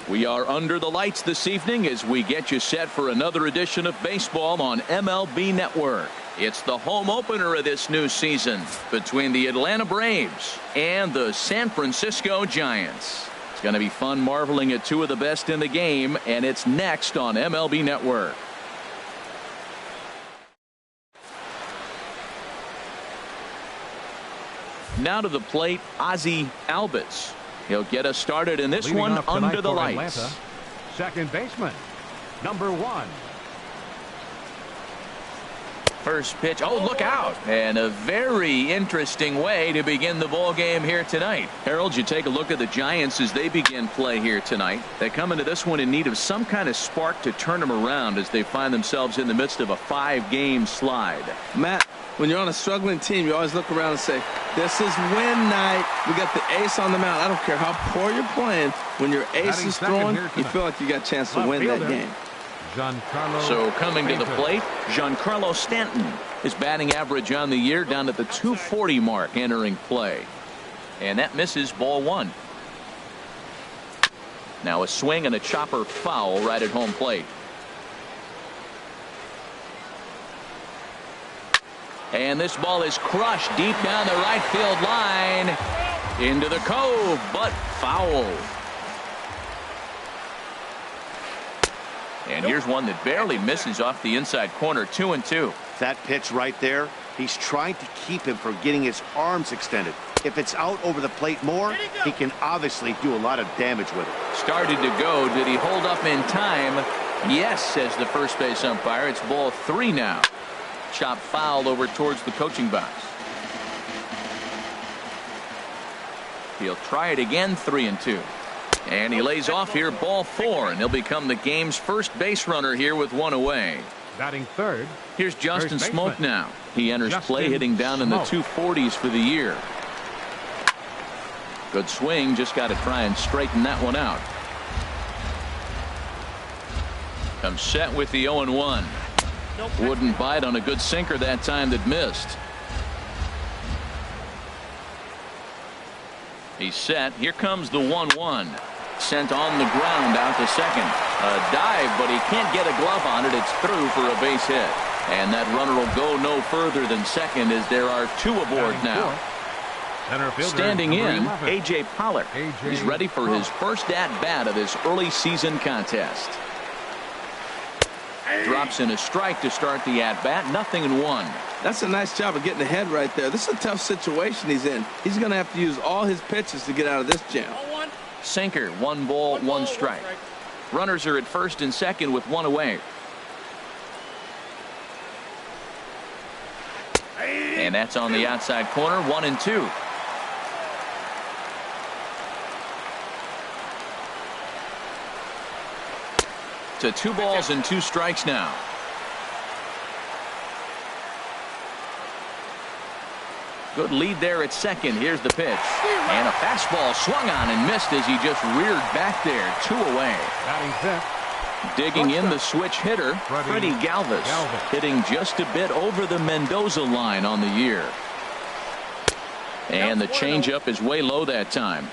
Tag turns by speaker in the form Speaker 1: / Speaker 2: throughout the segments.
Speaker 1: We are under the lights this evening as we get you set for another edition of baseball on MLB Network. It's the home opener of this new season between the Atlanta Braves and the San Francisco Giants. It's going to be fun marveling at two of the best in the game, and it's next on MLB Network. Now to the plate, Ozzie Albies. He'll get us started in this
Speaker 2: Leading
Speaker 1: one under the
Speaker 2: lights.
Speaker 1: lights.
Speaker 2: Second baseman, number 1.
Speaker 1: First pitch. Oh, look out. And a very interesting way to begin the ball game here tonight. Harold, you take a look at the Giants as they begin play here tonight. They come into this one in need of some kind of spark to turn them around as they find themselves in the midst of a 5-game slide.
Speaker 3: Matt, when you're on a struggling team, you always look around and say, this is win night. We got the ace on the mound. I don't care how poor you're playing. When your ace is throwing, you feel like you got a chance to win that game.
Speaker 1: So coming to the plate, Giancarlo Stanton. His batting average on the year down at the 240 mark entering play. And that misses, ball 1. Now a swing and a chopper foul right at home plate. And this ball is crushed deep down the right field line into the cove, but foul. And here's one that barely misses off the inside corner. 2-2.
Speaker 4: That pitch right there, he's trying to keep him from getting his arms extended. If it's out over the plate more, he can obviously do a lot of damage with it.
Speaker 1: Started to go. Did he hold up in time? Yes, says the first base umpire. It's ball 3 now. Chop foul over towards the coaching box. He'll try it again. 3-2. And he lays off here, ball 4, and he'll become the game's first base runner here with 1 away.
Speaker 2: Batting third.
Speaker 1: Here's Justin Smoak now. He enters play hitting down in the 240s for the year. Good swing, just got to try and straighten that one out. Comes set with the 0-1. Wouldn't bite on a good sinker that time that missed. He's set. Here comes the 1-1. Sent on the ground out to second. A dive, but he can't get a glove on it. It's through for a base hit. And that runner will go no further than second as there are 2 aboard now. Standing in, A.J. Pollock. He's ready for his first at-bat of this early season contest. Drops in a strike to start the at-bat. 0-1.
Speaker 3: That's a nice job of getting ahead right there. This is a tough situation he's in. He's going to have to use all his pitches to get out of this jam.
Speaker 1: Sinker, 1 ball, 1 strike. Runners are at first and second with 1 away. And that's on the outside corner. 1-2. To 2 balls and 2 strikes now. Good lead there at second. Here's the pitch. And a fastball swung on and missed as he just reared back there. 2 away. Digging in the switch hitter, Freddie Galvis. Hitting just a bit over the Mendoza line on the year. And the changeup is way low that time.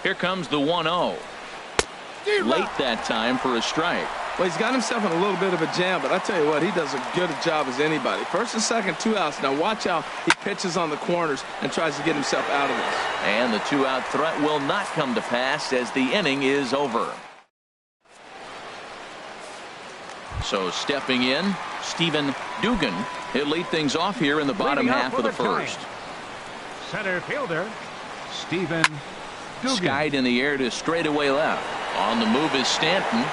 Speaker 1: Here comes the 1-0. Late that time for a strike.
Speaker 3: Well, he's got himself in a little bit of a jam, but I tell you what, he does a good job as anybody. First and second, 2 outs. Now watch how he pitches on the corners and tries to get himself out of this.
Speaker 1: And the 2-out threat will not come to pass as the inning is over. So stepping in, Stephen Dugan. He'll lead things off here in the bottom half of the first.
Speaker 2: Center fielder, Stephen Dugan.
Speaker 1: Skied in the air to straightaway left. On the move is Stanton.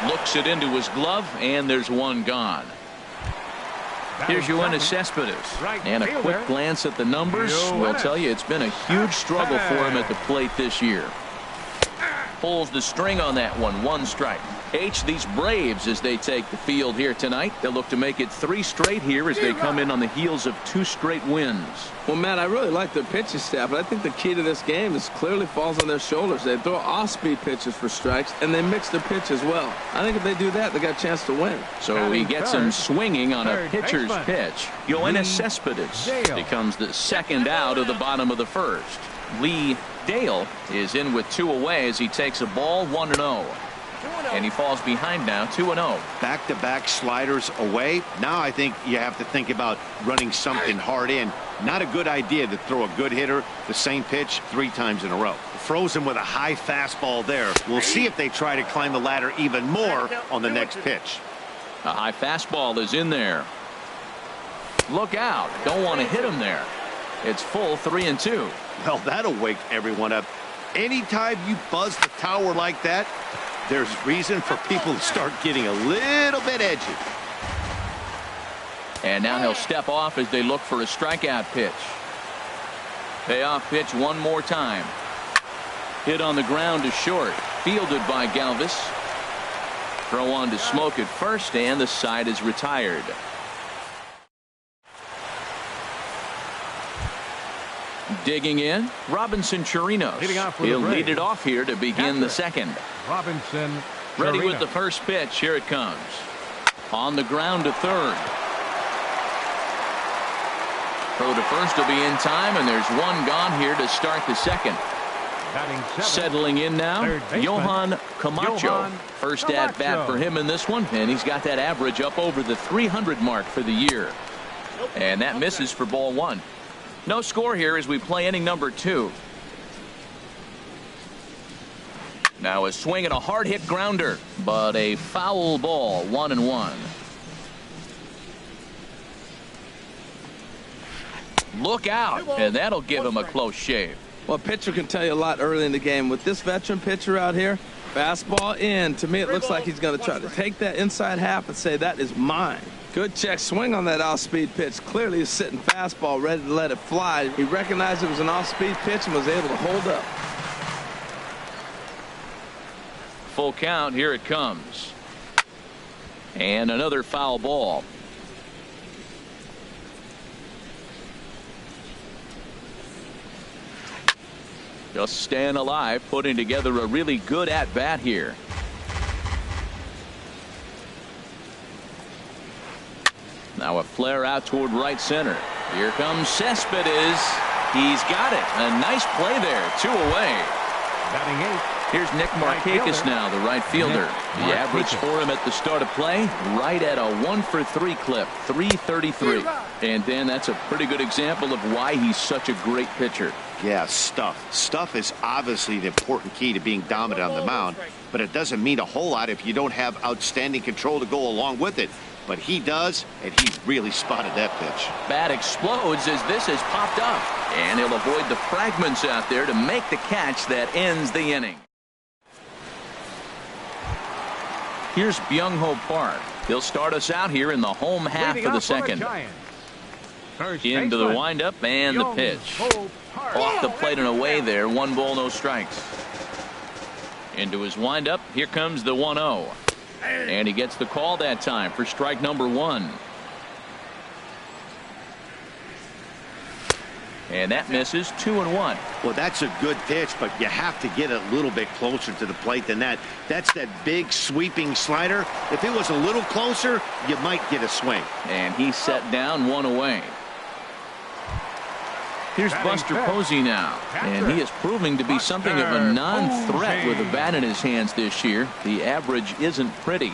Speaker 1: Looks it into his glove, and there's 1 gone. Here's Yoenis Cespedes. And a quick glance at the numbers will tell you it's been a huge struggle for him at the plate this year. Pulls the string on that one. 1 strike. These Braves, as they take the field here tonight, they'll look to make it 3 straight here as they come in on the heels of 2 straight wins.
Speaker 3: Well, Matt, I really like their pitching staff, but I think the key to this game is clearly falls on their shoulders. They throw off-speed pitches for strikes, and they mix their pitch as well. I think if they do that, they got a chance to win.
Speaker 1: So he gets him swinging on a pitcher's pitch. Yoenis Cespedes becomes the second out of the bottom of the first. Lee Dale is in with 2 away as he takes a ball 1-0. And he falls behind now 2-0.
Speaker 4: Back-to-back sliders away. Now I think you have to think about running something hard in. Not a good idea to throw a good hitter the same pitch 3 times in a row. Froze him with a high fastball there. We'll see if they try to climb the ladder even more on the next pitch.
Speaker 1: A high fastball is in there. Look out. Don't want to hit him there. It's full 3-2.
Speaker 4: Well, that'll wake everyone up. Anytime you buzz the tower like that, there's reason for people to start getting a little bit edgy.
Speaker 1: And now he'll step off as they look for a strikeout pitch. Payoff pitch one more time. Hit on the ground to short. Fielded by Galvis. Throw on to Smoke at first, and the side is retired. Digging in, Robinson Chirinos. He'll lead it off here to begin the second.
Speaker 2: Robinson
Speaker 1: Ready
Speaker 2: Chirinos.
Speaker 1: with the first pitch. Here it comes. On the ground to third. Throw to first will be in time, and there's one gone here to start the second.
Speaker 2: Batting 7th.
Speaker 1: Settling in now,
Speaker 2: Third baseman,
Speaker 1: Johan Camacho.
Speaker 2: Johan
Speaker 1: First
Speaker 2: Camacho.
Speaker 1: at bat for him in this one, and he's got that average up over the 300 mark for the year. And that misses for ball 1. No score here as we play inning number 2. Now a swing and a hard hit grounder, but a foul ball. 1-1. Look out, and that'll give him a close shave.
Speaker 3: Well, a pitcher can tell you a lot early in the game. With this veteran pitcher out here, fastball in. To me, it looks like he's going to try to take that inside half and say, that is mine. Good check swing on that off-speed pitch. Clearly he's sitting fastball, ready to let it fly. He recognized it was an off-speed pitch and was able to hold up.
Speaker 1: Full count. Here it comes. And another foul ball. Just staying alive, putting together a really good at-bat here. Now a flare out toward right center. Here comes Cespedes. He's got it. A nice play there. 2 away.
Speaker 2: Batting 8th.
Speaker 1: Here's Nick Markakis now, the right fielder. The average for him at the start of play, right at a 1-for-3 clip, 333. And Dan, that's a pretty good example of why he's such a great pitcher.
Speaker 4: Yeah, stuff. Stuff is obviously the important key to being dominant on the mound, but it doesn't mean a whole lot if you don't have outstanding control to go along with it. But he does, and he really spotted that pitch.
Speaker 1: Bat explodes as this has popped up, and he'll avoid the fragments out there to make the catch that ends the inning. Here's Byung-ho Park. He'll start us out here in the home half of the second. Into the windup and the pitch. Off the plate and away there. 1 ball, no strikes. Into his windup. Here comes the 1-0. And he gets the call that time for strike number 1. And that misses. 2-1.
Speaker 4: Well, that's a good pitch, but you have to get a little bit closer to the plate than that. That's that big sweeping slider. If it was a little closer, you might get a swing.
Speaker 1: And he's set down 1 away. Here's Buster Posey now, and he is proving to be something of a non-threat with a bat in his hands this year. The average isn't pretty.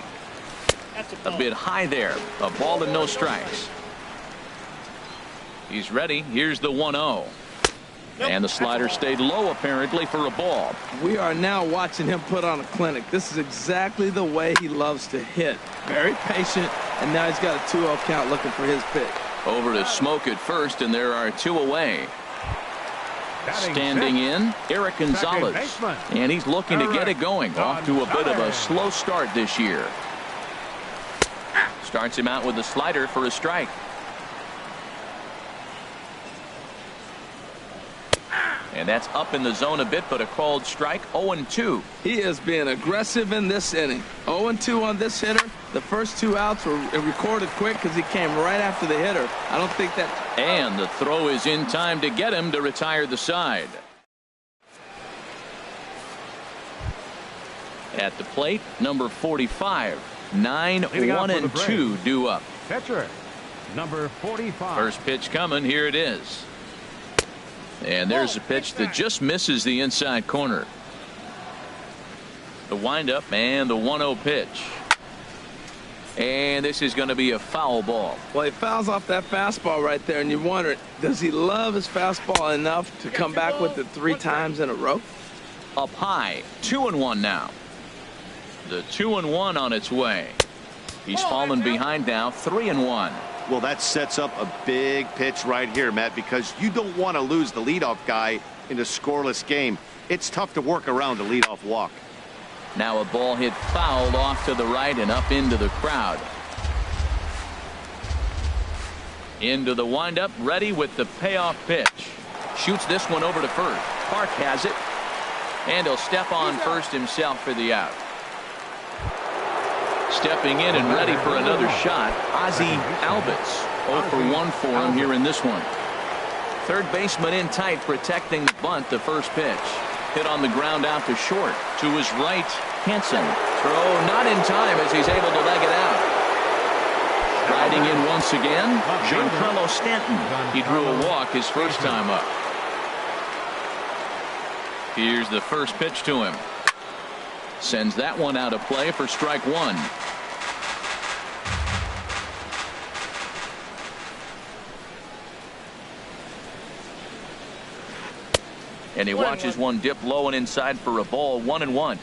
Speaker 1: A bit high there. A ball and no strikes. He's ready. Here's the 1-0. And the slider stayed low apparently for a ball.
Speaker 3: We are now watching him put on a clinic. This is exactly the way he loves to hit. Very patient, and now he's got a 2-0 count looking for his pick.
Speaker 1: Over to Smoke at first, and there are 2 away. Standing in, Eric Gonzalez. And he's looking to get it going. Off to a bit of a slow start this year. Starts him out with a slider for a strike. And that's up in the zone a bit, but a called strike. 0-2.
Speaker 3: He is being aggressive in this inning. 0-2 on this hitter. The first 2 outs were recorded quick because he came right after the hitter. I don't think that.
Speaker 1: And the throw is in time to get him to retire the side. At the plate, number 45. 9-1-2 due up.
Speaker 2: Catcher, number 45.
Speaker 1: First pitch coming. Here it is. And there's a pitch that just misses the inside corner. The windup and the 1-0 pitch. And this is going to be a foul ball.
Speaker 3: Well, he fouls off that fastball right there, and you wonder, does he love his fastball enough to come back with it 3 times in a row?
Speaker 1: Up high, 2-1 now. The 2-1 on its way. He's fallen behind now, 3-1.
Speaker 4: Well, that sets up a big pitch right here, Matt, because you don't want to lose the leadoff guy in a scoreless game. It's tough to work around the leadoff walk.
Speaker 1: Now a ball hit foul off to the right and up into the crowd. Into the windup, ready with the payoff pitch. Shoots this one over to first. Park has it. And he'll step on first himself for the out. Stepping in and ready for another shot, Ozzie Albies. 0 for 1 for him here in this one. Third baseman in tight, protecting the bunt, the first pitch. Hit on the ground out to short. To his right, Hansen. Throw not in time as he's able to leg it out. Riding in once again, Giancarlo Stanton. He drew a walk his first time up. Here's the first pitch to him. Sends that one out of play for strike 1. And he watches one dip low and inside for a ball. 1-1.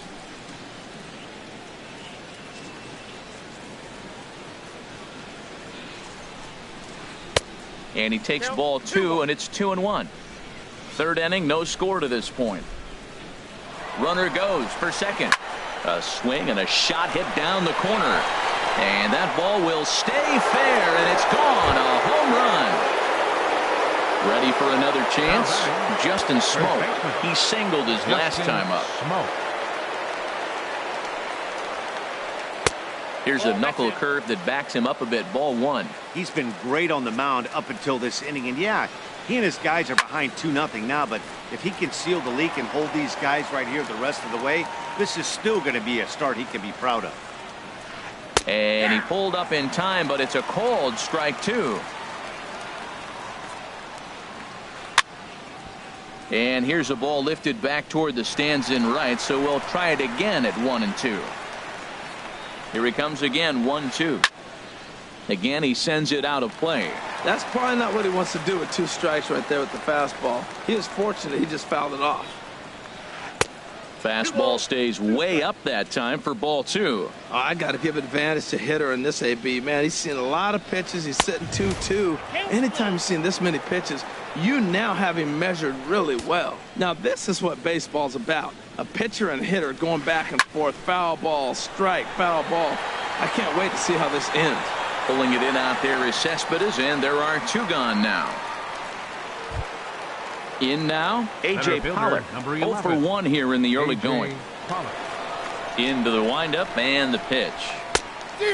Speaker 1: And he takes ball 2, and it's 2-1. Third inning, no score to this point. Runner goes for second. A swing and a shot hit down the corner. And that ball will stay fair, and it's gone. A home run. Ready for another chance? Justin Smoke. He singled his last time up. Here's a knuckle curve that backs him up a bit. Ball 1.
Speaker 4: He's been great on the mound up until this inning. And yeah, he and his guys are behind 2-0 now. But if he can seal the leak and hold these guys right here the rest of the way, this is still going to be a start he can be proud of.
Speaker 1: And he pulled up in time, but it's a called strike 2. And here's a ball lifted back toward the stands in right, so we'll try it again at 1-2. Here he comes again, 1-2. Again, he sends it out of play.
Speaker 3: That's probably not what he wants to do with 2 strikes right there with the fastball. He was fortunate he just fouled it off.
Speaker 1: Fastball stays way up that time for ball 2.
Speaker 3: Oh, I got to give advantage to hitter in this AB. Man, he's seen a lot of pitches. He's sitting 2-2. Anytime you've seen this many pitches, you now have him measured really well. Now, this is what baseball's about. A pitcher and hitter going back and forth. Foul ball, strike, foul ball. I can't wait to see how this ends.
Speaker 1: Pulling it in out there is Cespedes, and there are 2 gone now. In now, A.J. Pollock. 0 for 1 here in the early going. Into the windup and the pitch.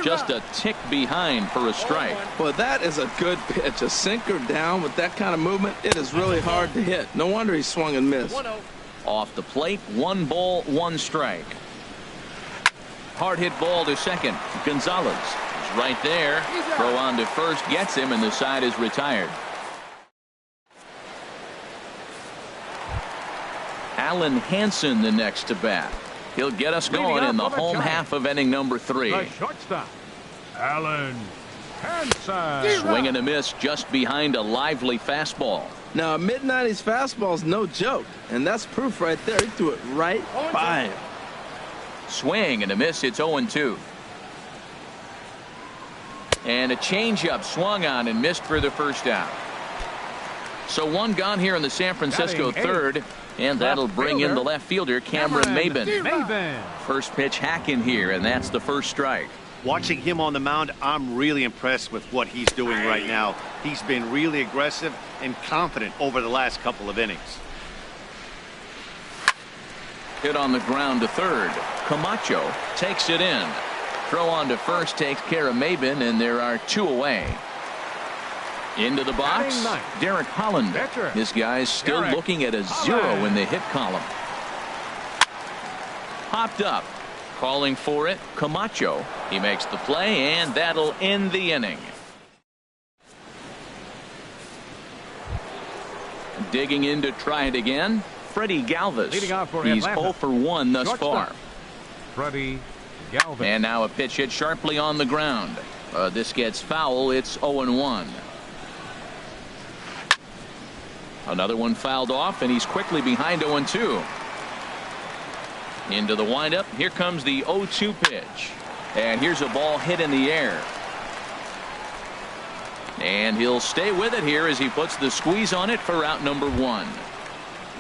Speaker 1: Just a tick behind for a strike.
Speaker 3: Well, that is a good pitch. A sinker down with that kind of movement, it is really hard to hit. No wonder he swung and missed.
Speaker 1: Off the plate, 1 ball, 1 strike. Hard hit ball to second. Gonzalez is right there. Throw on to first, gets him, and the side is retired. Alan Hansen the next to bat. He'll get us going in the home half of inning number 3.
Speaker 2: The shortstop, Alan Hansen.
Speaker 3: Swing and a miss just behind a lively fastball. Now, a mid-90s fastball is no joke, and that's proof right there. He threw it right by him.
Speaker 1: Swing and a miss. It's 0-2. And a changeup swung on and missed for the first out. So 1 gone here in the San Francisco third. And that'll bring in the left fielder, Cameron Maybin. First pitch hack in here, and that's the first strike.
Speaker 4: Watching him on the mound, I'm really impressed with what he's doing right now. He's been really aggressive and confident over the last couple of innings.
Speaker 1: Hit on the ground to third. Camacho takes it in. Throw on to first takes care of Maybin, and there are 2 away. Into the box, Derek Holland. This guy's still looking at a 0 in the hit column. Popped up. Calling for it, Camacho. He makes the play, and that'll end the inning. Digging in to try it again, Freddie Galvis.
Speaker 2: Leading off for
Speaker 1: He's
Speaker 2: Atlanta.
Speaker 1: 0 for 1 thus
Speaker 2: Shortstop.
Speaker 1: far.
Speaker 2: Freddie Galvis.
Speaker 1: And now a pitch hit sharply on the ground. This gets foul. It's 0-1. Another one fouled off, and he's quickly behind 0-2. Into the windup. Here comes the 0-2 pitch. And here's a ball hit in the air. And he'll stay with it here as he puts the squeeze on it for out number 1.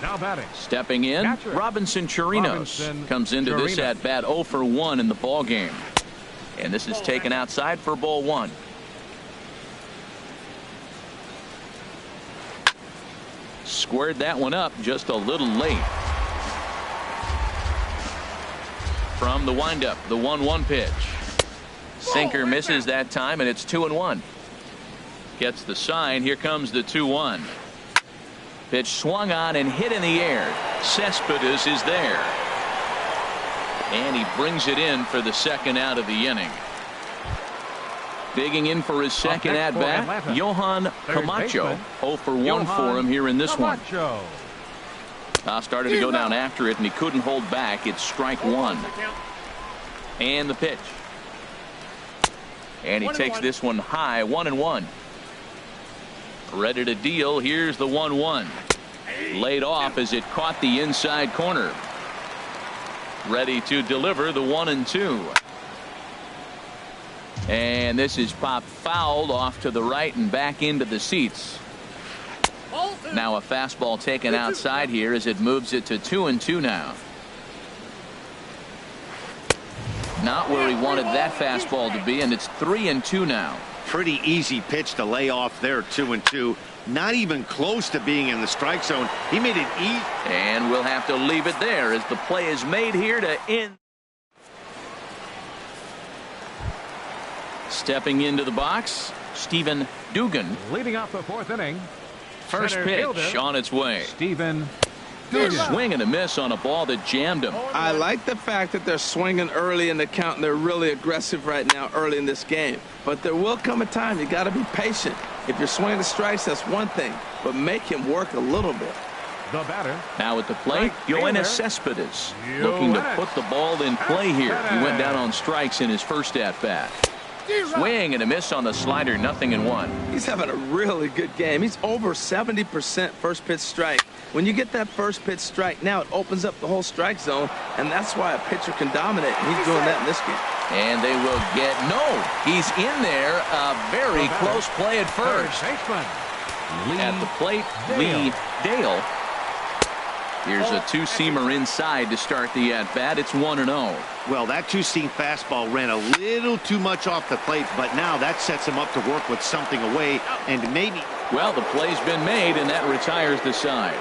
Speaker 2: Now batting.
Speaker 1: Stepping in,
Speaker 2: Catcher.
Speaker 1: Robinson Chirinos comes into this at bat 0 for 1 in the ball game. And this is taken outside for ball 1. Squared that one up just a little late. From the windup, the 1-1 pitch. Sinker misses that time, and it's 2-1. Gets the sign. Here comes the 2-1. Pitch swung on and hit in the air. Cespedes is there. And he brings it in for the second out of the inning. Digging in for his second at bat, Johan Camacho. 0 for 1 for him here in this one. Started to go down after it, and he couldn't hold back. It's strike 1. And the pitch. And he takes this one high, 1-1. Ready to deal. Here's the 1-1. Laid off as it caught the inside corner. Ready to deliver the 1-2. And this is popped fouled off to the right and back into the seats. Now a fastball taken outside here as it moves it to 2-2 now. Not where he wanted that fastball to be, and it's 3-2 now.
Speaker 4: Pretty easy pitch to lay off there, 2-2. Not even close to being in the strike zone. He made it easy.
Speaker 1: And we'll have to leave it there as the play is made here to end. Stepping into the box, Stephen Dugan.
Speaker 2: Leading off the 4th inning.
Speaker 1: First
Speaker 2: Center
Speaker 1: pitch
Speaker 2: fielder,
Speaker 1: on its way.
Speaker 2: Stephen
Speaker 1: Good
Speaker 2: Dugan.
Speaker 1: swing and a miss on a ball that jammed him.
Speaker 3: I like the fact that they're swinging early in the count, and they're really aggressive right now early in this game. But there will come a time you got to be patient. If you're swinging the strikes, that's one thing, but make him work a little bit.
Speaker 2: The batter.
Speaker 1: Now at the plate,
Speaker 2: Right
Speaker 1: Yoenis
Speaker 2: fielder.
Speaker 1: Cespedes looking to put the ball in play here. He went down on strikes in his first at bat. Swing and a miss on the slider, 0-1.
Speaker 3: He's having a really good game. He's over 70% first pitch strike. When you get that first pitch strike, now it opens up the whole strike zone, and that's why a pitcher can dominate. And he's doing that in this game.
Speaker 1: And they will get he's in there. A very close play at first. At the plate, Lee Dale. Here's a two-seamer inside to start the at-bat. It's 1-0.
Speaker 4: Well, that two-seam fastball ran a little too much off the plate, but now that sets him up to work with something away, and maybe.
Speaker 1: Well, the play's been made, and that retires the side.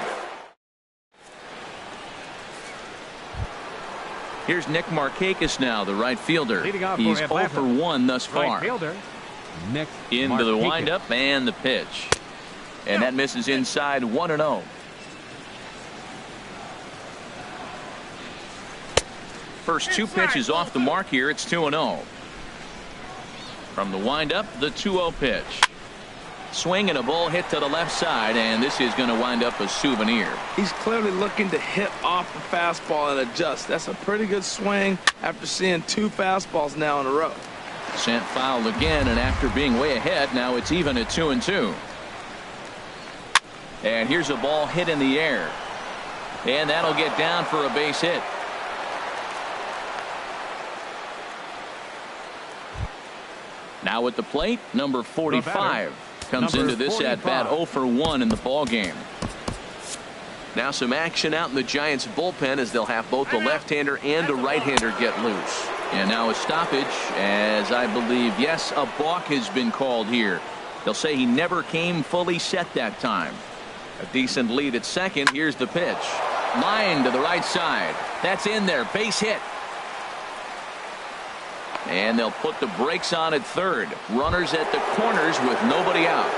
Speaker 1: Here's Nick Markakis now, the right fielder. He's 0 for 1 thus far.
Speaker 2: Nick
Speaker 1: Into the
Speaker 2: Markakis.
Speaker 1: windup and the pitch. And that misses inside, 1-0. First two pitches off the mark here. It's 2-0. From the windup, the 2-0 pitch. Swing and a ball hit to the left side, and this is going to wind up a souvenir.
Speaker 3: He's clearly looking to hit off the fastball and adjust. That's a pretty good swing after seeing 2 fastballs now in a row.
Speaker 1: Sent foul again, and after being way ahead, now it's even at 2-2. And here's a ball hit in the air. And that'll get down for a base hit. Now at the plate, number 45 comes into this at bat 0 for 1 in the ball game. Now some action out in the Giants bullpen as they'll have both a left-hander and a right-hander get loose. And now a stoppage as I believe, yes, a balk has been called here. They'll say he never came fully set that time. A decent lead at second. Here's the pitch. Line to the right side. That's in there. Base hit. And they'll put the brakes on at third. Runners at the corners with nobody out.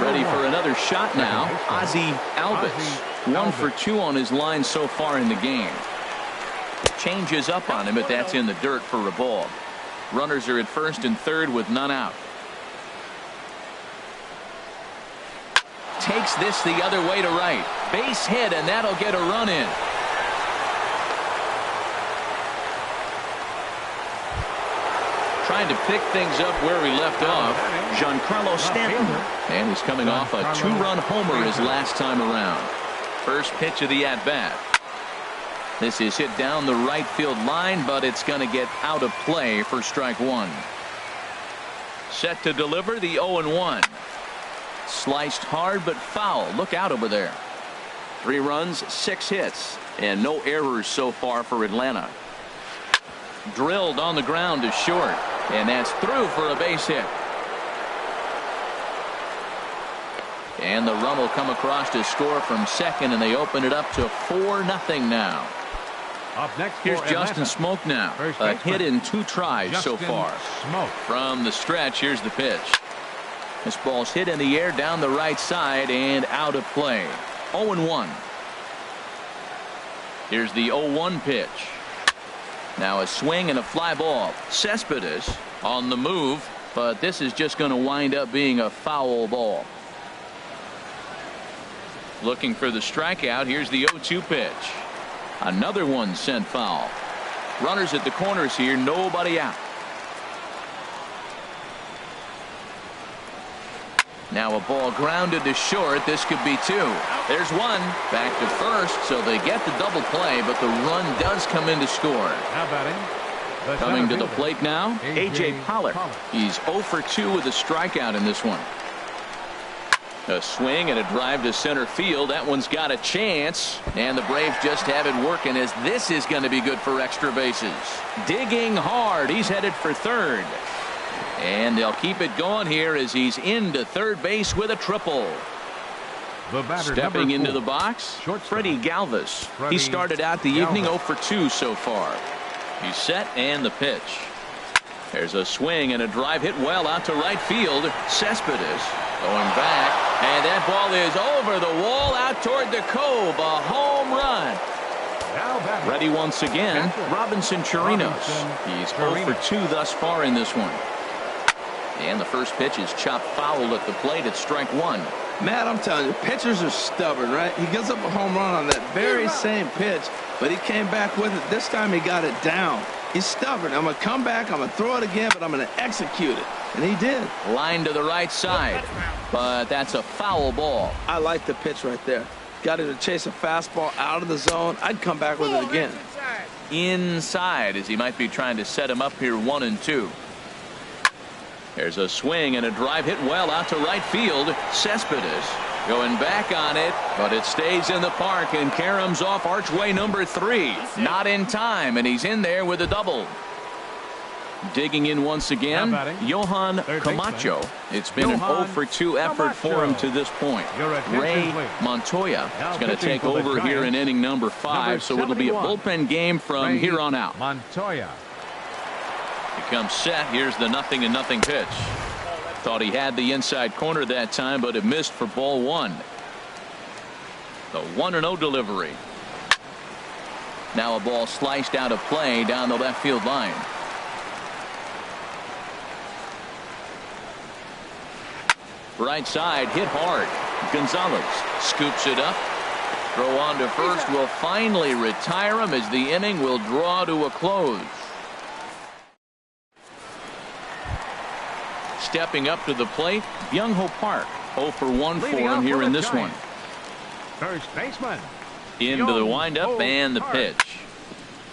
Speaker 1: Ready for another shot now. Ozzie Alvis. 1 for 2 on his line so far in the game. Changes up on him, but that's in the dirt for a ball. Runners are at first and third with none out. takes this the other way to right. Base hit, and that'll get a run in. Trying to pick things up where we left off, Giancarlo Stanton. And he's coming off a 2-run homer his last time around. First pitch of the at-bat. This is hit down the right field line, but it's going to get out of play for strike one. Set to deliver the 0-1. Sliced hard but foul. Look out over there. 3 runs, 6 hits, and no errors so far for Atlanta. Drilled on the ground to short, and that's through for a base hit. And the run will come across to score from second, and they open it up to 4-0 now.
Speaker 2: Up next,
Speaker 1: here's Justin Smoke now. A hit in 2 tries so far. From the stretch, here's the pitch. This ball's hit in the air down the right side and out of play. 0-1. Here's the 0-1 pitch. Now a swing and a fly ball. Cespedes on the move, but this is just going to wind up being a foul ball. Looking for the strikeout. Here's the 0-2 pitch. Another one sent foul. Runners at the corners here, nobody out. Now a ball grounded to short. This could be 2. There's 1. Back to first, so they get the double play, but the run does come in to score. Coming to the plate now, A.J. Pollock. He's 0 for 2 with a strikeout in this one. A swing and a drive to center field. That one's got a chance, and the Braves just have it working, as this is going to be good for extra bases. Digging hard. He's headed for third. And they'll keep it going here as he's into third base with a triple. Stepping into the box, Freddie Galvis. He started out the evening 0 for 2 so far. He's set, and the pitch. There's a swing and a drive hit well out to right field. Cespedes going back, and that ball is over the wall out toward the Cove. A home run. Ready once again, Robinson Chirinos. He's 0 for 2 thus far in this one. And the first pitch is chopped foul at the plate at strike 1.
Speaker 3: Matt, I'm telling you, pitchers are stubborn, right? He gives up a home run on that very same pitch, but he came back with it. This time he got it down. He's stubborn. I'm going to come back, I'm going to throw it again, but I'm going to execute it. And he did.
Speaker 1: Line to the right side, but that's a foul ball.
Speaker 3: I like the pitch right there. Got him to chase a fastball out of the zone. I'd come back with it again.
Speaker 1: Inside, as he might be trying to set him up here 1-2. There's a swing and a drive hit well out to right field. Cespedes going back on it, but it stays in the park and caroms off archway number 3. Not in time, and he's in there with a double. Digging in once again, Johan Camacho. It's been an 0 for 2 effort for him to this point. Ray Montoya is going to take over here in inning number 5, so it'll be a bullpen game from here on out.
Speaker 2: Montoya.
Speaker 1: He comes set. Here's the 0-0 pitch. Thought he had the inside corner that time, but it missed for ball 1. The 1-0 delivery. Now a ball sliced out of play down the left field line. Right side hit hard. Gonzalez scoops it up. Throw on to first will finally retire him as the inning will draw to a close. Stepping up to the plate, Byung-Ho Park. 0 for 1 for him here in this one.
Speaker 2: First baseman.
Speaker 1: Into the windup and the pitch.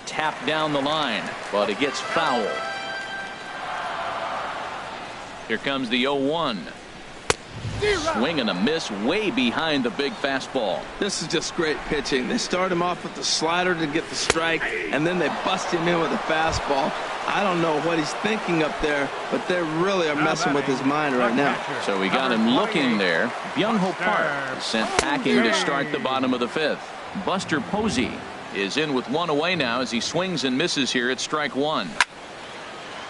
Speaker 1: Tapped down the line, but it gets foul. Here comes the 0-1. Swing and a miss way behind the big fastball.
Speaker 3: This is just great pitching. They start him off with the slider to get the strike, and then they bust him in with a fastball. I don't know what he's thinking up there, but they really are messing with his mind right now.
Speaker 1: So we got him looking there. Byung-Ho Park sent packing to start the bottom of the 5th. Buster Posey is in with 1 away now as he swings and misses here at strike 1.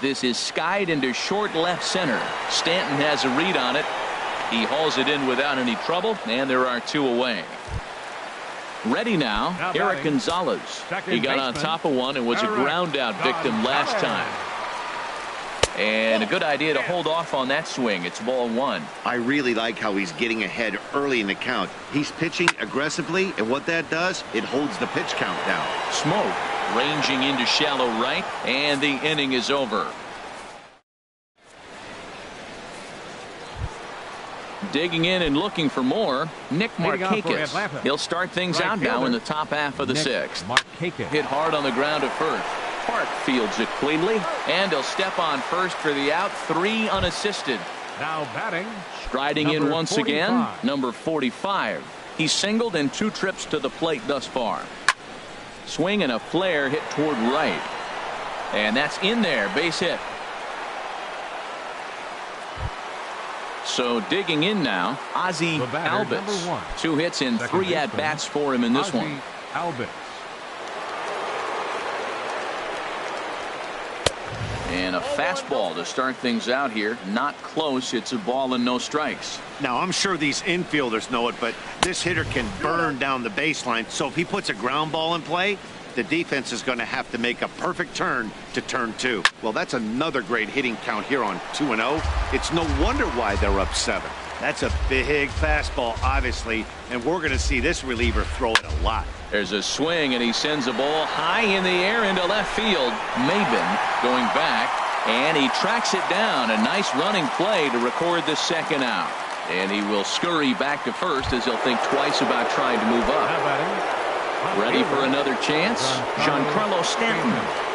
Speaker 1: This is skied into short left center. Stanton has a read on it. He hauls it in without any trouble, and there are 2 away. Ready now, Eric Gonzalez. He got on top of one and was a ground out victim last time. And a good idea to hold off on that swing. It's ball one.
Speaker 4: I really like how he's getting ahead early in the count. He's pitching aggressively, and what that does, it holds the pitch count down.
Speaker 1: Smoke ranging into shallow right, and the inning is over. Digging in and looking for more, Nick Markakis. He'll start things out now in the top half of the sixth. Hit hard on the ground at first. Park fields it cleanly, and he'll step on first for the out. 3 unassisted.
Speaker 2: Now batting.
Speaker 1: Striding in once again, number 45. He's singled in 2 trips to the plate thus far. Swing and a flare hit toward right. And that's in there, base hit. So digging in now, Ozzie Albies. 2 hits and 3 at-bats for him in this one.
Speaker 2: Albies.
Speaker 1: And a fastball to start things out here. Not close. It's a ball and no strikes.
Speaker 4: Now, I'm sure these infielders know it, but this hitter can burn down the baseline. So if he puts a ground ball in play, the defense is going to have to make a perfect turn to turn 2. Well, that's another great hitting count here on 2-0. It's no wonder why they're up 7. That's a big fastball, obviously, and we're going to see this reliever throw it a lot.
Speaker 1: There's a swing, and he sends a ball high in the air into left field. Maben going back, and he tracks it down. A nice running play to record the second out. And he will scurry back to first as he'll think twice about trying to move up. Ready for another chance? Giancarlo Stanton.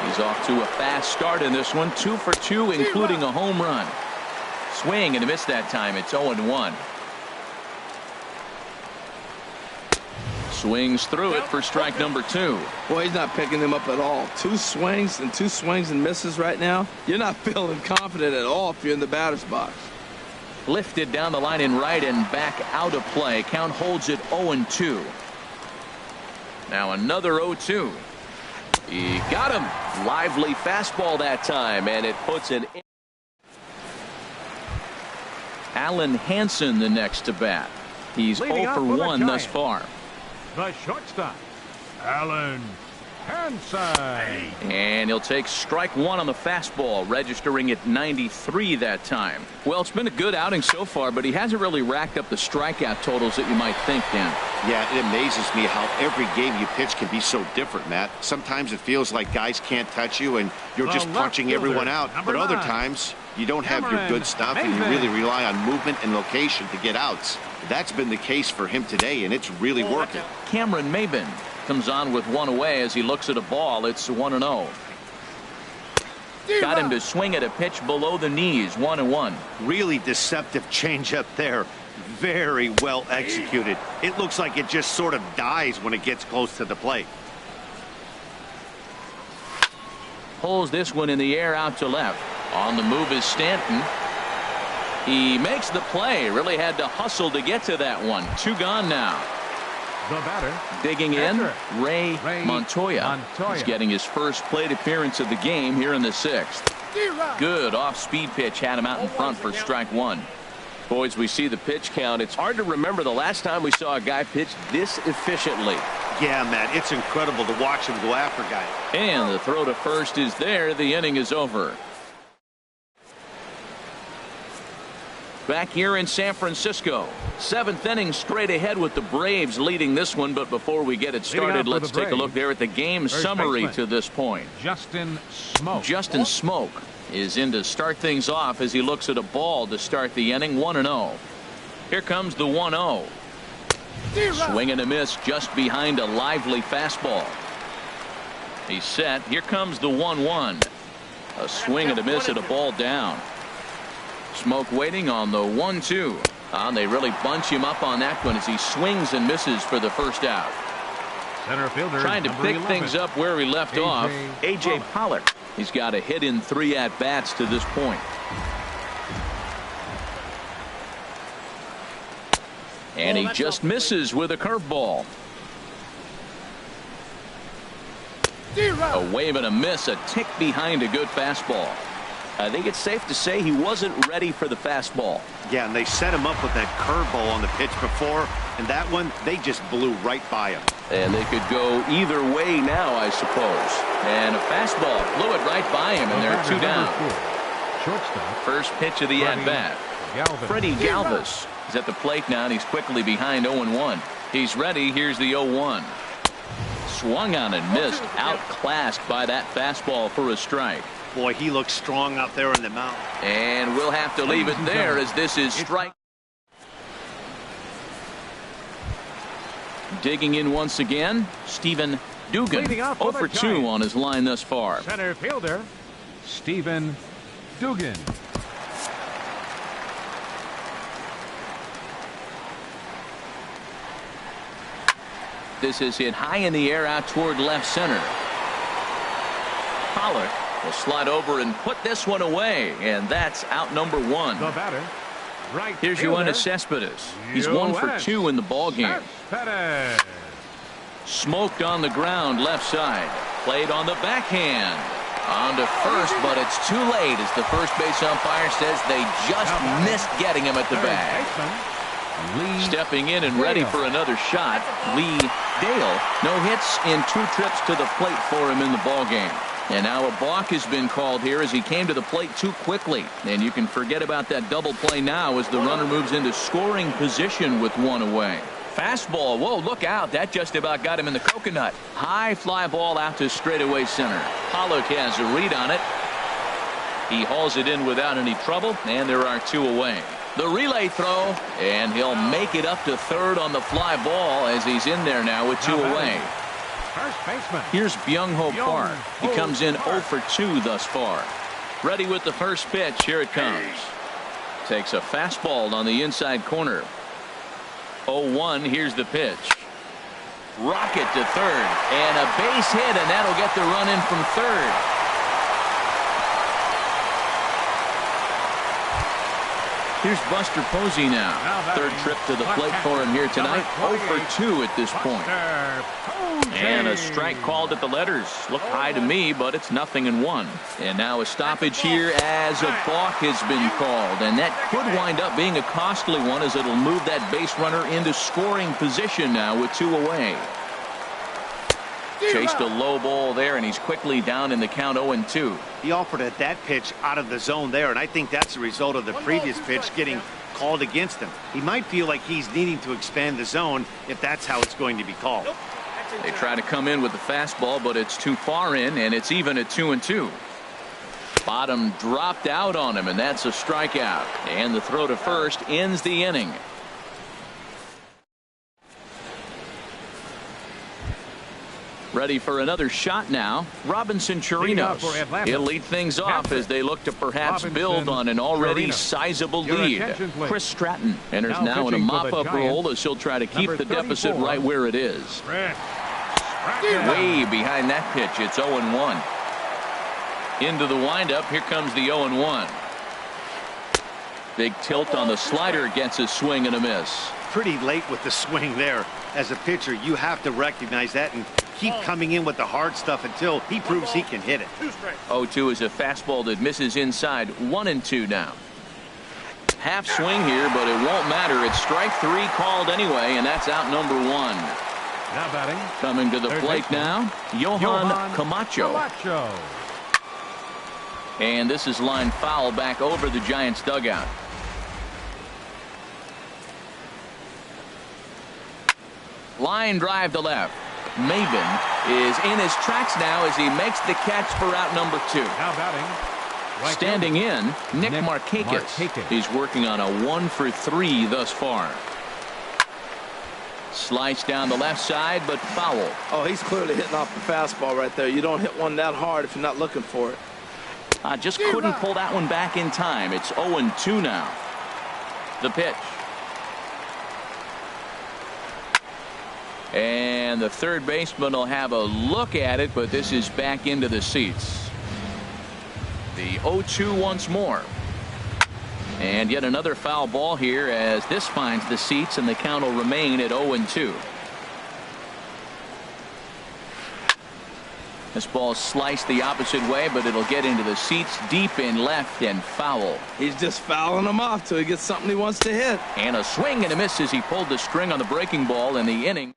Speaker 1: He's off to a fast start in this one. 2 for 2, including a home run. Swing and a miss that time. It's 0-1. Swings through it for strike number 2.
Speaker 3: Boy, he's not picking them up at all. 2 swings and misses right now. You're not feeling confident at all if you're in the batter's box.
Speaker 1: Lifted down the line in right and back out of play. Count holds it 0-2. Now another 0-2. He got him. Lively fastball that time, and it puts it in. Alan Hansen the next to bat. He's 0 for 1 thus far.
Speaker 2: The shortstop, Alan Hansen.
Speaker 1: And he'll take strike 1 on the fastball, registering at 93 that time. Well, it's been a good outing so far, but he hasn't really racked up the strikeout totals that you might think, Dan.
Speaker 4: Yeah, it amazes me how every game you pitch can be so different, Matt. Sometimes it feels like guys can't touch you and you're just punching everyone out. But other times you don't have your good stuff and you really rely on movement and location to get outs. That's been the case for him today, and it's really working.
Speaker 1: Cameron Maben comes on with 1 away as he looks at a ball. It's 1-0. Got him to swing at a pitch below the knees. 1-1.
Speaker 4: Really deceptive changeup there. Very well executed. It looks like it just sort of dies when it gets close to the plate.
Speaker 1: Pulls this one in the air out to left. On the move is Stanton. He makes the play. Really had to hustle to get to that one. 2 gone now.
Speaker 2: The batter.
Speaker 1: Digging in, Ray Montoya. He's getting his first plate appearance of the game here in the 6th. Good off-speed pitch had him out in front for strike 1. Boys, we see the pitch count. It's hard to remember the last time we saw a guy pitch this efficiently.
Speaker 4: Yeah, Matt, it's incredible to watch him go after guys.
Speaker 1: And the throw to first is there. The inning is over. Back here in San Francisco, 7th inning straight ahead with the Braves leading this one. But before we get it started, let's take a look there at the game summary to this point.
Speaker 2: Justin
Speaker 1: Smoke is in to start things off as he looks at a ball to start the inning. 1-0. Here comes the 1-0. Swing and a miss just behind a lively fastball. He's set. Here comes the 1-1. A swing and a miss at a ball down. Smoke waiting on the 1-2. They really bunch him up on that one as he swings and misses for the first out.
Speaker 2: Center fielder
Speaker 1: trying to pick things up where he left off. A.J. Pollock. He's got a hit in 3 at-bats to this point. And he just misses with a curveball. A wave and a miss, a tick behind a good fastball. I think it's safe to say he wasn't ready for the fastball.
Speaker 4: Yeah, and they set him up with that curveball on the pitch before, and that one, they just blew right by him.
Speaker 1: And they could go either way now, I suppose. And a fastball blew it right by him, and they're 2 down.
Speaker 2: shortstop.
Speaker 1: First pitch of the at-bat. Freddie Galvis is at the plate now, and he's quickly behind 0-1. He's ready. Here's the 0-1. Swung on and missed. Outclassed by that fastball for a strike.
Speaker 4: Boy, he looks strong out there in the mound.
Speaker 1: And we'll have to leave it there as this is strike. Digging in once again, Stephen Dugan. 0 for 2 on his line thus far.
Speaker 2: Center fielder, Stephen Dugan.
Speaker 1: This is hit high in the air out toward left center. Pollock will slide over and put this one away, and that's out number 1.
Speaker 2: The batter, right
Speaker 1: Here's
Speaker 2: fielder,
Speaker 1: Yoenis Cespedes. He's 1 for 2 in the ball game.
Speaker 2: Cespedes.
Speaker 1: Smoked on the ground left side. Played on the backhand. On to first, but it's too late as the first base umpire says they just missed getting him at the bag. Stepping in and ready for another shot, Lee Dale. No hits in 2 trips to the plate for him in the ball game. And now a balk has been called here as he came to the plate too quickly. And you can forget about that double play now as the runner moves into scoring position with 1 away. Fastball. Whoa, look out. That just about got him in the coconut. High fly ball out to straightaway center. Pollock has a read on it. He hauls it in without any trouble, and there are 2 away. The relay throw, and he'll make it up to third on the fly ball as he's in there now with 2 away.
Speaker 2: First baseman.
Speaker 1: Here's Byung-ho Park. He comes in 0 for 2 thus far. Ready with the first pitch. Here it comes. Takes a fastball on the inside corner. 0-1. Here's the pitch. Rocket to third, and a base hit, and that'll get the run in from third. Here's Buster Posey now. Third trip to the plate for him here tonight. 0 for 2 at this point. And a strike called at the letters. Looked high to me, but it's 0-1. And now a stoppage here as a balk has been called. And that could wind up being a costly one as it'll move that base runner into scoring position now with 2 away. Chased a low ball there, and he's quickly down in the count 0-2.
Speaker 4: He offered at that pitch out of the zone there, and I think that's a result of the previous pitch getting called against him. He might feel like he's needing to expand the zone if that's how it's going to be called.
Speaker 1: They try to come in with the fastball, but it's too far in, and it's even at 2-2. Bottom dropped out on him, and that's a strikeout. And the throw to first ends the inning. Ready for another shot now. Robinson Chirinos. He'll lead things off as they look to perhaps build on an already sizable lead. Chris Stratton enters now in a mop-up role as he'll try to keep the deficit right where it is. Way behind that pitch. It's 0-1. Into the windup. Here comes the 0-1. Big tilt on the slider, gets a swing and a miss.
Speaker 4: Pretty late with the swing there. As a pitcher, you have to recognize that and keep coming in with the hard stuff until he proves he can hit it.
Speaker 1: 0-2 is a fastball that misses inside. 1-2 now. Half swing here, but it won't matter. It's strike 3 called anyway, and that's out number 1.
Speaker 2: Now batting.
Speaker 1: Coming to the plate now, Johan Camacho. And this is line foul back over the Giants dugout. Line drive to left. Maven is in his tracks now as he makes the catch for out number 2.
Speaker 2: Now batting. Right
Speaker 1: Standing in, Nick Markakis. He's working on a 1 for 3 thus far. Sliced down the left side, but foul.
Speaker 3: Oh, he's clearly hitting off the fastball right there. You don't hit one that hard if you're not looking for it.
Speaker 1: Just couldn't pull that one back in time. It's 0-2 now. The pitch. And the third baseman will have a look at it, but this is back into the seats. The 0-2 once more. And yet another foul ball here as this finds the seats, and the count will remain at 0-2. This ball sliced the opposite way, but it'll get into the seats deep in left and foul.
Speaker 3: He's just fouling them off till he gets something he wants to hit.
Speaker 1: And a swing and a miss as he pulled the string on the breaking ball in the inning.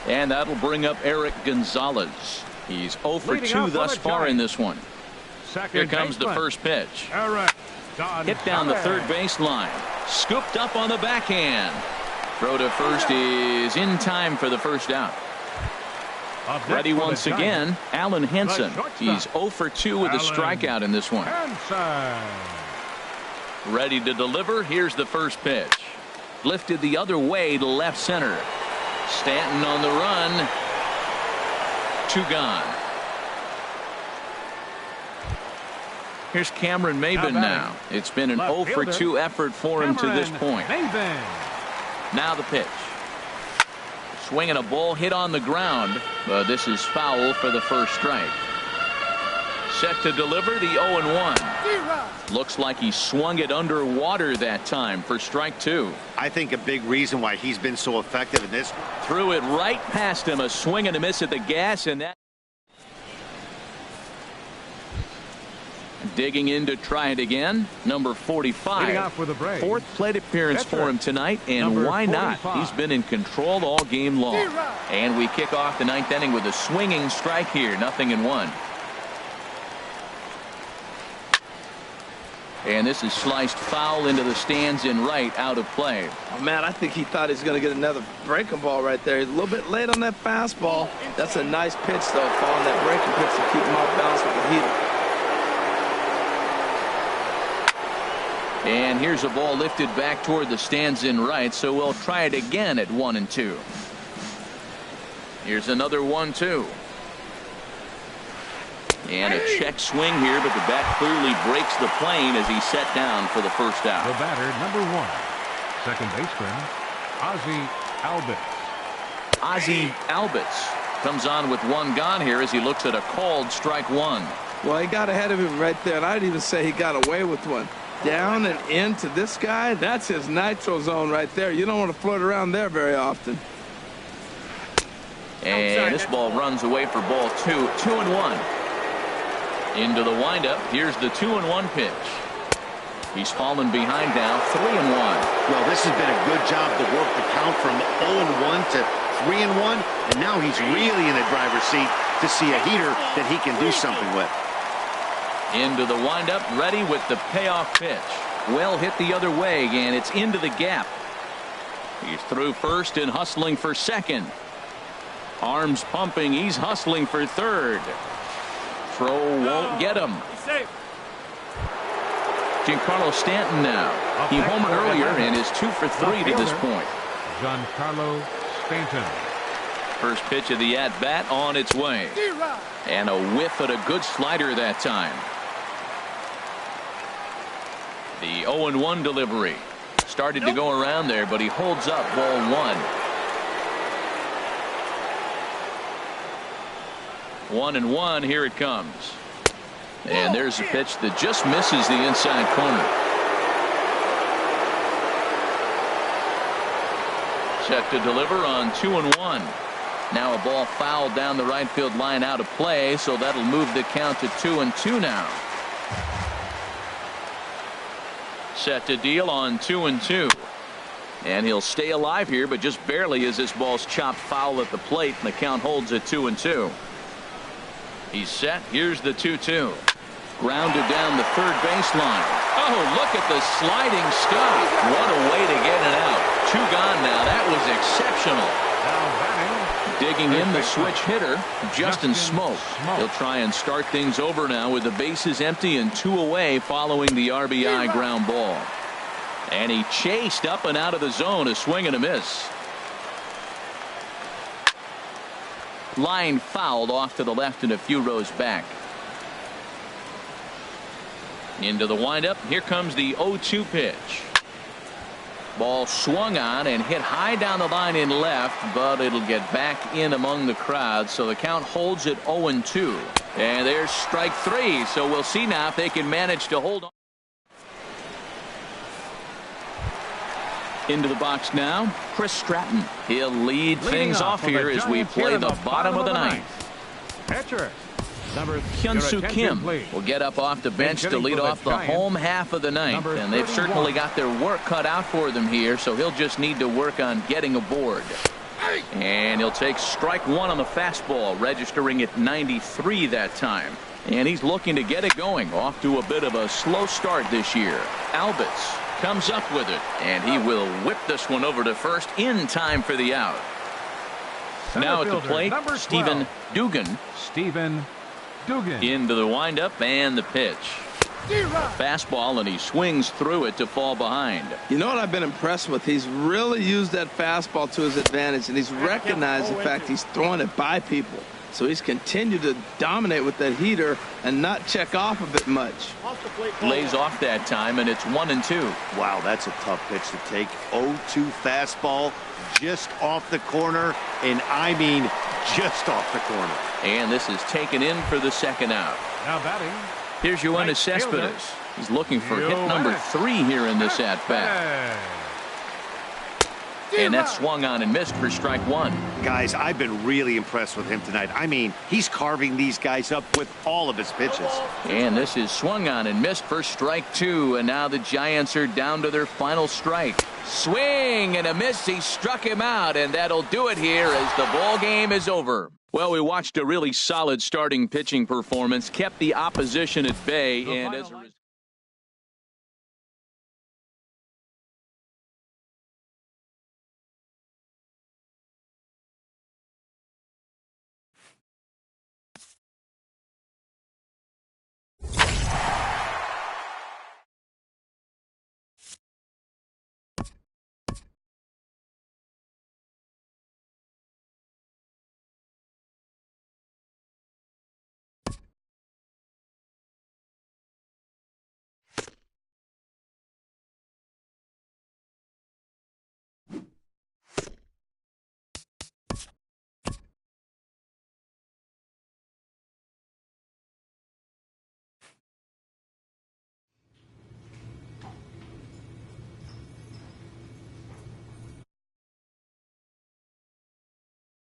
Speaker 1: And that'll bring up Eric Gonzalez. He's 0 for
Speaker 2: Leading
Speaker 1: 2
Speaker 2: off
Speaker 1: thus
Speaker 2: for the
Speaker 1: far in
Speaker 2: Giants.
Speaker 1: this one.
Speaker 2: Second
Speaker 1: Here comes the
Speaker 2: baseman.
Speaker 1: first pitch.
Speaker 2: All right.
Speaker 1: Hit down the third baseline. Scooped up on the backhand. Throw to first is in time for the first out. Ready once again, Allen Henson. He's 0 for 2 with a strikeout in this one. Ready to deliver. Here's the first pitch. Lifted the other way to left center. Stanton on the run. 2 gone. Here's Cameron Maybin now. It's been an 0 for 2 effort for him to this point. Now the pitch. Swinging a ball hit on the ground, but this is foul for the first strike. Set to deliver the 0-1. Looks like he swung it underwater that time for strike 2.
Speaker 4: I think a big reason why he's been so effective in this.
Speaker 1: Threw it right past him, a swing and a miss at the gas, and that. Digging in to try it again, number 45. Fourth plate appearance for him tonight, and why not? He's been in control all game long. And we kick off the 9th inning with a swinging strike here, 0-1. And this is sliced foul into the stands in right, out of play.
Speaker 3: Oh, man, I think he thought he was going to get another breaking ball right there. He's a little bit late on that fastball. That's a nice pitch, though, following that breaking pitch to keep him off balance with the heater.
Speaker 1: And here's a ball lifted back toward the stands in right, so we'll try it again at 1-2. Here's another 1-2. And a check swing here, but the bat clearly breaks the plane as he's set down for the first out.
Speaker 2: The batter, number 1, second baseman, Ozzie Albies.
Speaker 1: Ozzie Albies comes on with 1 gone here as he looks at a called strike 1.
Speaker 3: Well, he got ahead of him right there, and I'd even say he got away with one. Down and into this guy, that's his nitro zone right there. You don't want to float around there very often.
Speaker 1: And this ball runs away for ball 2. 2-1. Into the windup. Here's the 2-1 pitch. He's fallen behind now. 3-1.
Speaker 4: Well, this has been a good job to work the count from 0-1 to 3-1, and now he's really in the driver's seat to see a heater that he can do something with.
Speaker 1: Into the windup, ready with the payoff pitch. Well hit the other way, and it's into the gap. He's through first and hustling for second. Arms pumping, he's hustling for third. Throw won't get him. Giancarlo Stanton now. He homered earlier and is 2 for 3 to this point.
Speaker 2: Giancarlo Stanton.
Speaker 1: First pitch of the at-bat on its way. And a whiff at a good slider that time. The 0-1 delivery. Started to go around there, but he holds up ball 1. 1-1, here it comes. And there's a pitch that just misses the inside corner. Set to deliver on 2-1. Now a ball fouled down the right field line out of play, so that'll move the count to 2-2 now. Set to deal on 2-2. And he'll stay alive here, but just barely as this ball's chopped foul at the plate, and the count holds at 2-2. He's set. Here's the 2-2. Grounded down the third baseline. Oh, look at the sliding stop. What a way to get it out. 2 gone now. That was exceptional. Digging in the switch hitter, Justin Smoke. He'll try and start things over now with the bases empty and 2 away following the RBI ground ball. And he chased up and out of the zone, a swing and a miss. Line fouled off to the left and a few rows back. Into the windup. Here comes the 0-2 pitch. Ball swung on and hit high down the line in left, but it'll get back in among the crowd, so the count holds at 0-2. And there's strike 3, so we'll see now if they can manage to hold on. Into the box now, Chris Stratton. He'll lead things off here as we play the bottom of the ninth.
Speaker 2: Pitcher,
Speaker 1: Hyun-Soo Kim will get up off the bench to lead off the home half of the ninth, and they've certainly got their work cut out for them here, so he'll just need to work on getting aboard. And he'll take strike one on the fastball, registering at 93 that time. And he's looking to get it going. Off to a bit of a slow start this year. Albitz comes up with it, and he will whip this one over to first in time for the out. Now at the plate, Stephen Dugan.
Speaker 2: Stephen Dugan.
Speaker 1: Into the windup and the pitch. Fastball, and he swings through it to fall behind.
Speaker 3: You know what I've been impressed with? He's really used that fastball to his advantage, and he's recognized the fact he's throwing it by people. So he's continued to dominate with that heater and not check off of it much.
Speaker 1: Lays off that time, and it's 1-2.
Speaker 4: Wow, that's a tough pitch to take. 0-2 fastball just off the corner, and I mean just off the corner.
Speaker 1: And this is taken in for the second out.
Speaker 2: Now batting.
Speaker 1: Here's Yoenis Cespedes. He's looking for hit number 3 here in this at-bat. And that's swung on and missed for strike one.
Speaker 4: Guys, I've been really impressed with him tonight. I mean, he's carving these guys up with all of his pitches.
Speaker 1: And this is swung on and missed for strike 2. And now the Giants are down to their final strike. Swing and a miss. He struck him out, and that'll do it here as the ball game is over. Well, we watched a really solid starting pitching performance, kept the opposition at bay, and as a result